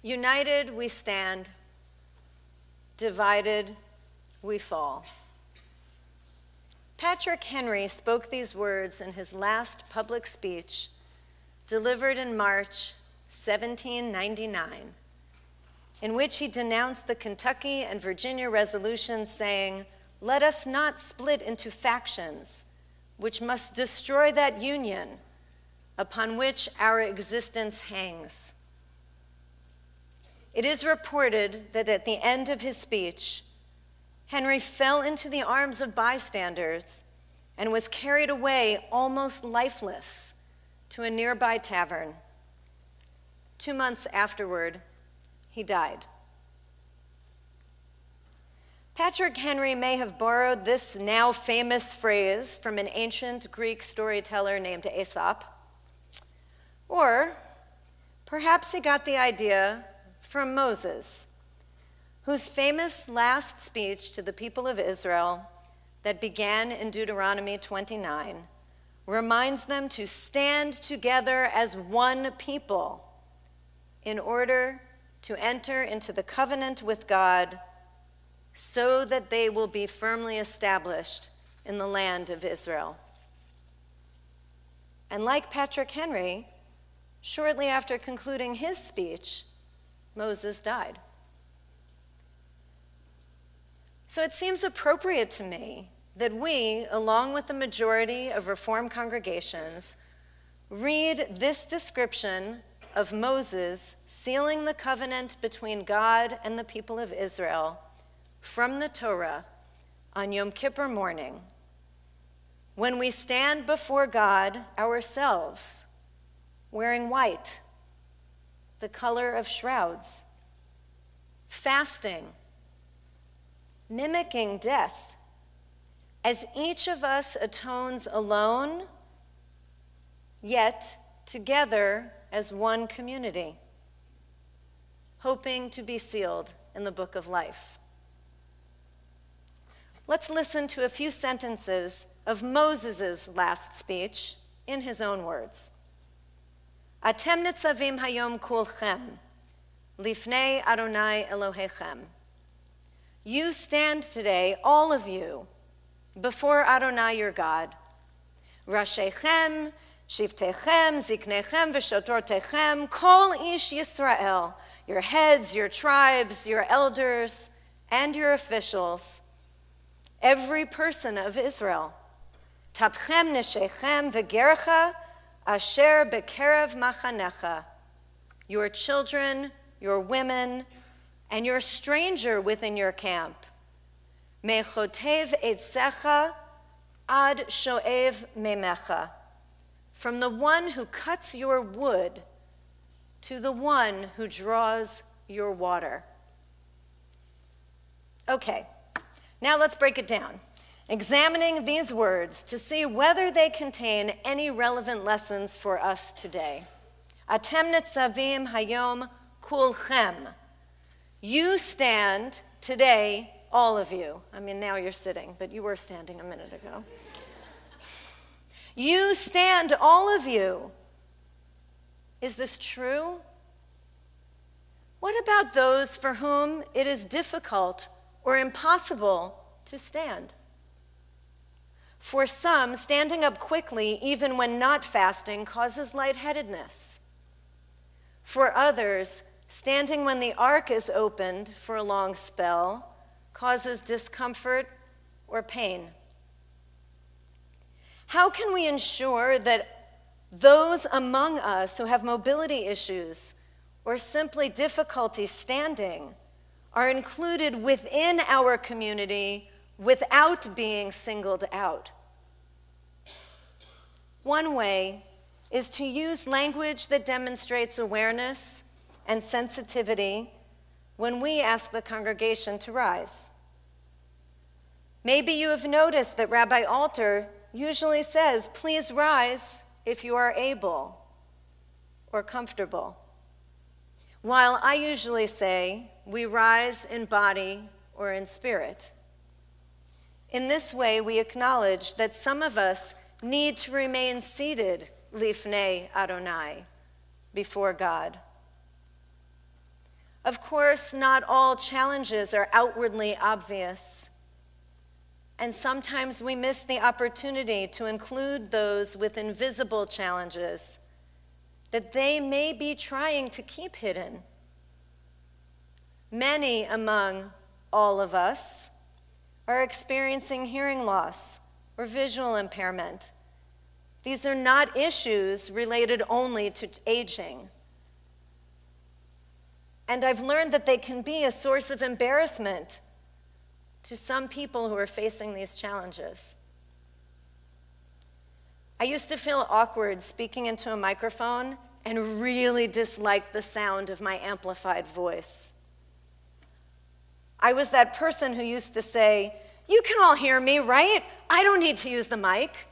United we stand, divided we fall. Patrick Henry spoke these words in his last public speech, delivered in March 1799, in which he denounced the Kentucky and Virginia resolutions, saying, "Let us not split into factions, which must destroy that union upon which our existence hangs." It is reported that at the end of his speech, Henry fell into the arms of bystanders and was carried away almost lifeless to a nearby tavern. 2 months afterward, he died. Patrick Henry may have borrowed this now famous phrase from an ancient Greek storyteller named Aesop, or perhaps he got the idea from Moses, whose famous last speech to the people of Israel that began in Deuteronomy 29 reminds them to stand together as one people in order to enter into the covenant with God so that they will be firmly established in the land of Israel. And like Patrick Henry, shortly after concluding his speech, Moses died. So it seems appropriate to me that we, along with the majority of Reformed congregations, read this description of Moses sealing the covenant between God and the people of Israel from the Torah on Yom Kippur morning, when we stand before God ourselves, wearing white, the color of shrouds, fasting, mimicking death, as each of us atones alone, yet together as one community, hoping to be sealed in the book of life. Let's listen to a few sentences of Moses' last speech in his own words. Atem nitzavim hayom kulchem, lifnei Adonai Elohechem. You stand today, all of you, before Adonai your God. Rashechem, Shivtechem, Ziknechem, Veshotortechem, Kol Ish Yisrael, your heads, your tribes, your elders, and your officials, every person of Israel. Tapchem Neshechem V'gercha, Asher Bekerev Machanecha, your children, your women, and your stranger within your camp. Mechotev etzecha ad shoev memecha, from the one who cuts your wood to the one who draws your water. Okay, now let's break it down, examining these words to see whether they contain any relevant lessons for us today. Atem nitzavim hayom kulchem. You stand today, all of you. I mean, now you're sitting, but you were standing a minute ago. You stand, all of you. Is this true? What about those for whom it is difficult or impossible to stand? For some, standing up quickly, even when not fasting, causes lightheadedness. For others, standing when the ark is opened for a long spell causes discomfort or pain. How can we ensure that those among us who have mobility issues or simply difficulty standing are included within our community without being singled out? One way is to use language that demonstrates awareness and sensitivity when we ask the congregation to rise. Maybe you have noticed that Rabbi Alter usually says, "Please rise if you are able or comfortable," while I usually say, "We rise in body or in spirit." In this way, we acknowledge that some of us need to remain seated, lifnei Adonai, before God. Of course, not all challenges are outwardly obvious, and sometimes we miss the opportunity to include those with invisible challenges that they may be trying to keep hidden. Many among all of us are experiencing hearing loss or visual impairment. These are not issues related only to aging. And I've learned that they can be a source of embarrassment to some people who are facing these challenges. I used to feel awkward speaking into a microphone and really disliked the sound of my amplified voice. I was that person who used to say, "You can all hear me, right? I don't need to use the mic."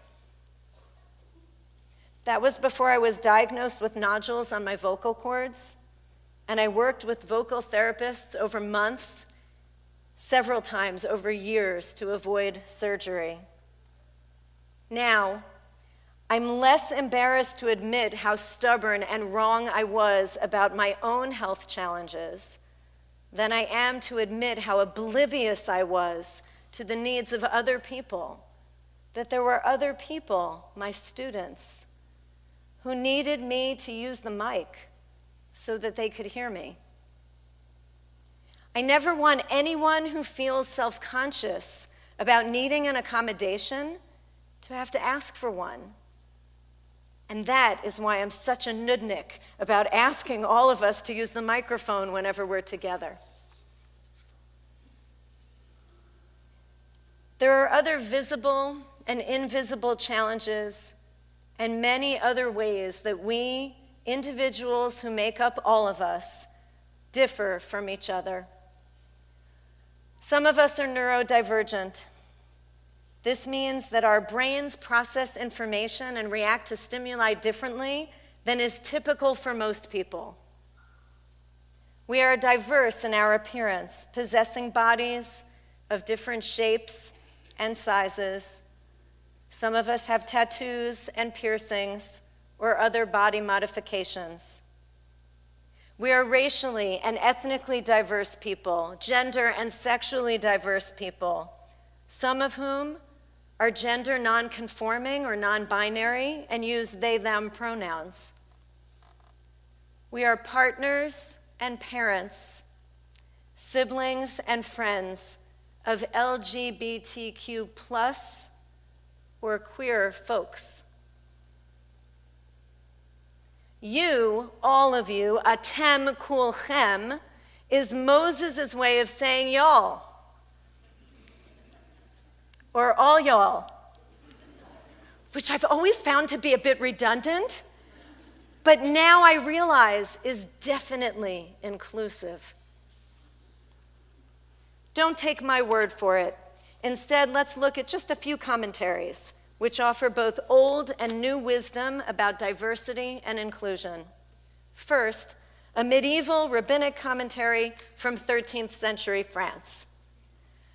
That was before I was diagnosed with nodules on my vocal cords, and I worked with vocal therapists over months, several times over years, to avoid surgery. Now, I'm less embarrassed to admit how stubborn and wrong I was about my own health challenges than I am to admit how oblivious I was to the needs of other people, that there were other people, my students, who needed me to use the mic so that they could hear me. I never want anyone who feels self-conscious about needing an accommodation to have to ask for one. And that is why I'm such a nudnik about asking all of us to use the microphone whenever we're together. There are other visible and invisible challenges and many other ways that we, individuals who make up all of us, differ from each other. Some of us are neurodivergent. This means that our brains process information and react to stimuli differently than is typical for most people. We are diverse in our appearance, possessing bodies of different shapes and sizes. Some of us have tattoos and piercings or other body modifications. We are racially and ethnically diverse people, gender and sexually diverse people, some of whom are gender non-conforming or non-binary and use they/them pronouns. We are partners and parents, siblings and friends of LGBTQ+ or queer folks. You, all of you, Temple Kole Emeth, is Moses' way of saying y'all. Or all y'all, which I've always found to be a bit redundant, but now I realize is definitely inclusive. Don't take my word for it. Instead, let's look at just a few commentaries, which offer both old and new wisdom about diversity and inclusion. First, a medieval rabbinic commentary from 13th century France.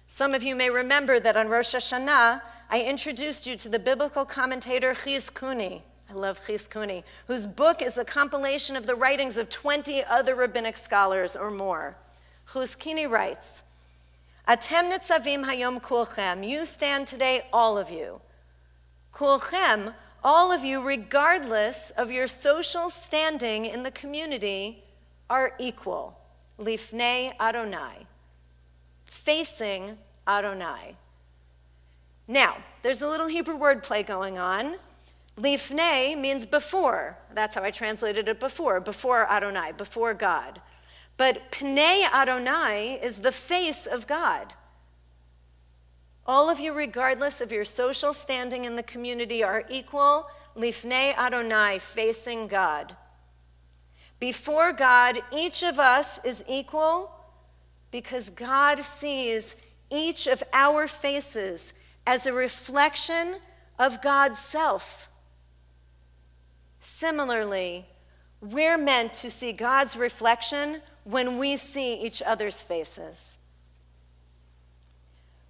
Some of you may remember that on Rosh Hashanah, I introduced you to the biblical commentator Chizkuni. I love Chizkuni, whose book is a compilation of the writings of 20 other rabbinic scholars or more. Chizkuni writes, "Atem nitzavim hayom kulchem, you stand today, all of you. Kulchem, all of you, regardless of your social standing in the community, are equal. Lifnei Adonai, facing Adonai." Now, there's a little Hebrew wordplay going on. Lifnei means before. That's how I translated it before Adonai, before God. But Pnei Adonai is the face of God. All of you, regardless of your social standing in the community, are equal. Lifnei Adonai, facing God. Before God, each of us is equal because God sees each of our faces as a reflection of God's self. Similarly, we're meant to see God's reflection when we see each other's faces.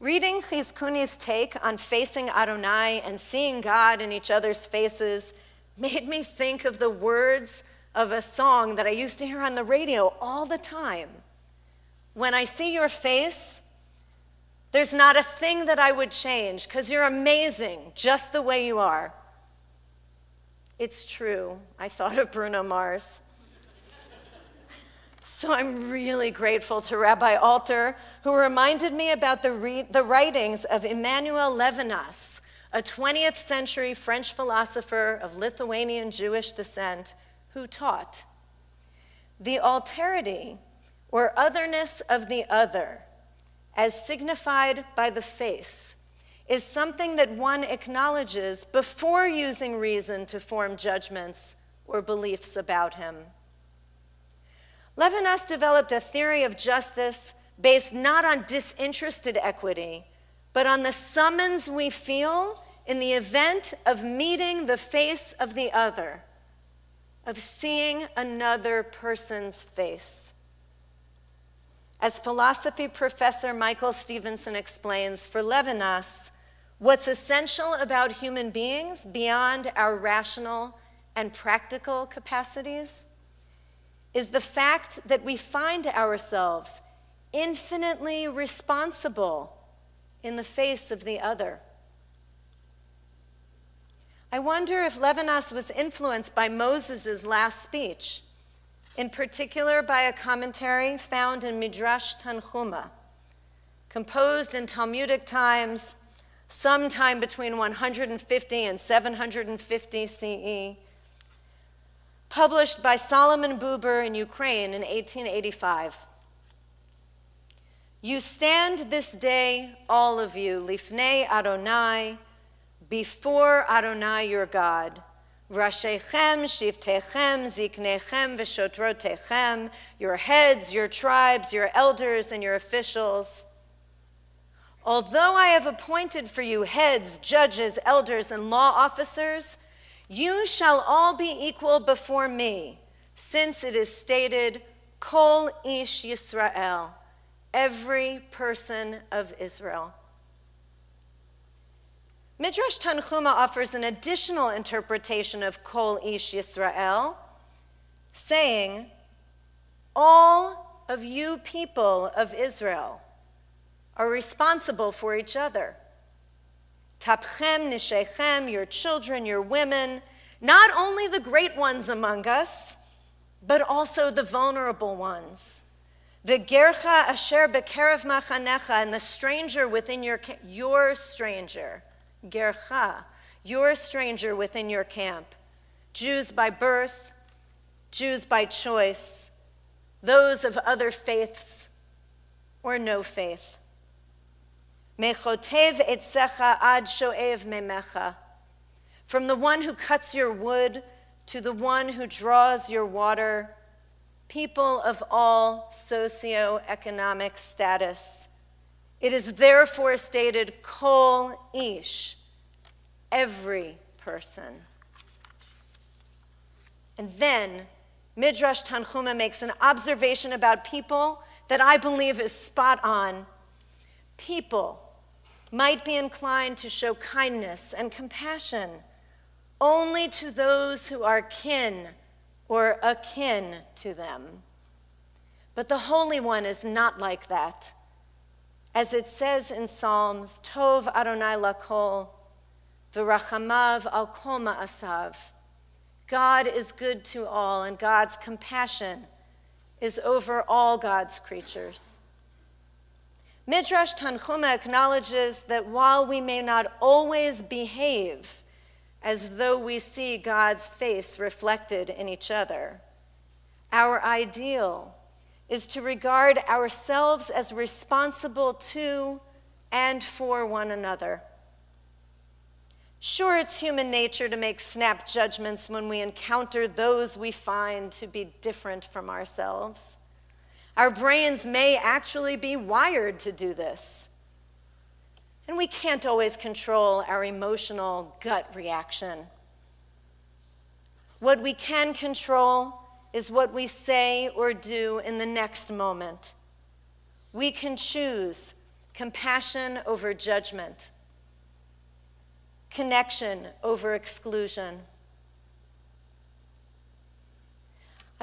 Reading Chizkuni's take on facing Adonai and seeing God in each other's faces made me think of the words of a song that I used to hear on the radio all the time. When I see your face, there's not a thing that I would change, because you're amazing just the way you are. It's true. I thought of Bruno Mars. So I'm really grateful to Rabbi Alter, who reminded me about the writings of Emmanuel Levinas, a 20th century French philosopher of Lithuanian Jewish descent, who taught, "The alterity or otherness of the other, as signified by the face, is something that one acknowledges before using reason to form judgments or beliefs about him." Levinas developed a theory of justice based not on disinterested equity, but on the summons we feel in the event of meeting the face of the other, of seeing another person's face. As philosophy professor Michael Stevenson explains, for Levinas, what's essential about human beings beyond our rational and practical capacities is the fact that we find ourselves infinitely responsible in the face of the other. I wonder if Levinas was influenced by Moses' last speech, in particular by a commentary found in Midrash Tanchuma, composed in Talmudic times, sometime between 150 and 750 CE, published by Solomon Buber in Ukraine in 1885. "You stand this day, all of you, lifnei Adonai, before Adonai your God, Rashechem, Shiftechem, Ziknechem, Veshotrotechem, your heads, your tribes, your elders, and your officials. Although I have appointed for you heads, judges, elders, and law officers, you shall all be equal before me, since it is stated, Kol Ish Yisrael, every person of Israel." Midrash Tanchuma offers an additional interpretation of Kol Ish Yisrael, saying, all of you people of Israel are responsible for each other. Tapchem, nishechem, your children, your women, not only the great ones among us, but also the vulnerable ones. V'gercha asher bekerev machanecha, and the stranger within your stranger, gercha, your stranger within your camp. Jews by birth, Jews by choice, those of other faiths or no faith. Mechotev etzecha ad shoev memecha. From the one who cuts your wood to the one who draws your water, people of all socioeconomic status. It is therefore stated, Kol Ish, every person. And then Midrash Tanchuma makes an observation about people that I believe is spot on. People might be inclined to show kindness and compassion only to those who are kin or akin to them. But the Holy One is not like that. As it says in Psalms, Tov Adonai lakol, v'rachamav al kol ma'asav. God is good to all, and God's compassion is over all God's creatures. Midrash Tanchuma acknowledges that while we may not always behave as though we see God's face reflected in each other, our ideal is to regard ourselves as responsible to and for one another. Sure, it's human nature to make snap judgments when we encounter those we find to be different from ourselves. Our brains may actually be wired to do this. And we can't always control our emotional gut reaction. What we can control is what we say or do in the next moment. We can choose compassion over judgment, connection over exclusion.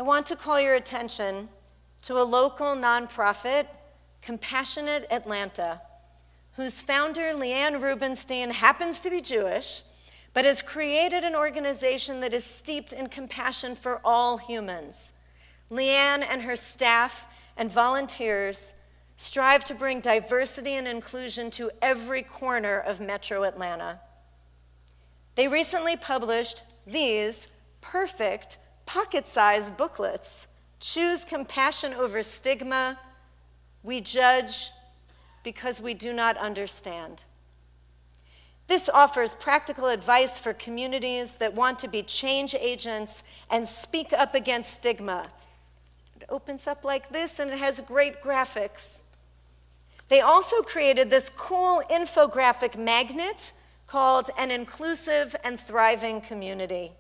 I want to call your attention to a local nonprofit, Compassionate Atlanta, whose founder, Leanne Rubenstein, happens to be Jewish, but has created an organization that is steeped in compassion for all humans. Leanne and her staff and volunteers strive to bring diversity and inclusion to every corner of Metro Atlanta. They recently published these perfect pocket-sized booklets: Choose Compassion Over Stigma, We Judge Because We Do Not Understand. This offers practical advice for communities that want to be change agents and speak up against stigma. It opens up like this, and it has great graphics. They also created this cool infographic magnet called An Inclusive and Thriving Community.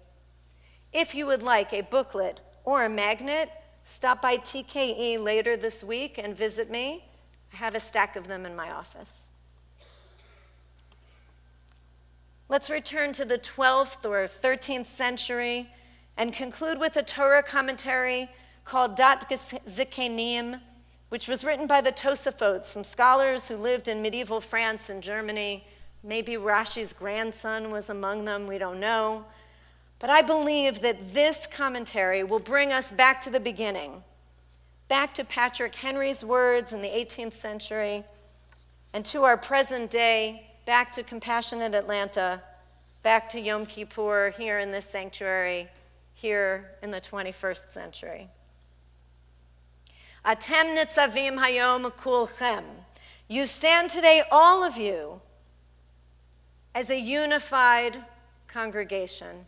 If you would like a booklet or a magnet, stop by TKE later this week and visit me. I have a stack of them in my office. Let's return to the 12th or 13th century and conclude with a Torah commentary called Dat Zikenim, which was written by the Tosafot, some scholars who lived in medieval France and Germany. Maybe Rashi's grandson was among them, we don't know. But I believe that this commentary will bring us back to the beginning, back to Patrick Henry's words in the 18th century, and to our present day, back to Compassionate Atlanta, back to Yom Kippur here in this sanctuary, here in the 21st century. Atem nitzavim hayom kulchem. You stand today, all of you, as a unified congregation.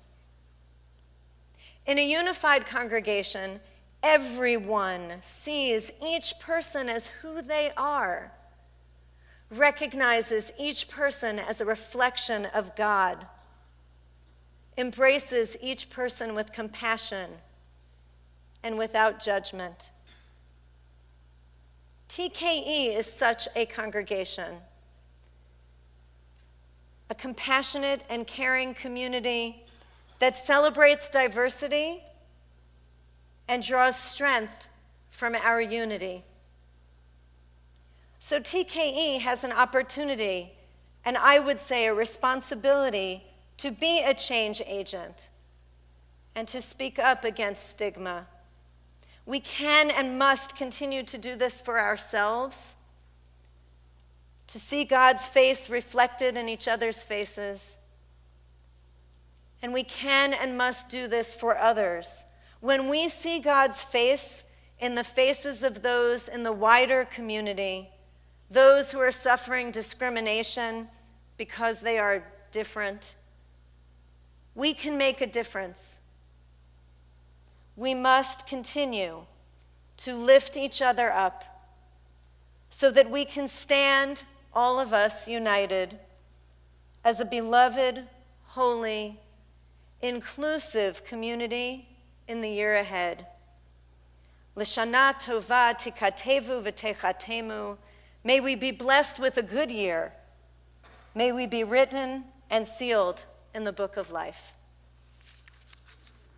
In a unified congregation, everyone sees each person as who they are, recognizes each person as a reflection of God, embraces each person with compassion and without judgment. TKE is such a congregation, a compassionate and caring community that celebrates diversity and draws strength from our unity. So TKE has an opportunity, and I would say a responsibility, to be a change agent and to speak up against stigma. We can and must continue to do this for ourselves, to see God's face reflected in each other's faces. And we can and must do this for others. When we see God's face in the faces of those in the wider community, those who are suffering discrimination because they are different, we can make a difference. We must continue to lift each other up so that we can stand, all of us, united as a beloved, holy, inclusive community in the year ahead. L'shana tova tikatevu v'techatemu. May we be blessed with a good year. May we be written and sealed in the book of life.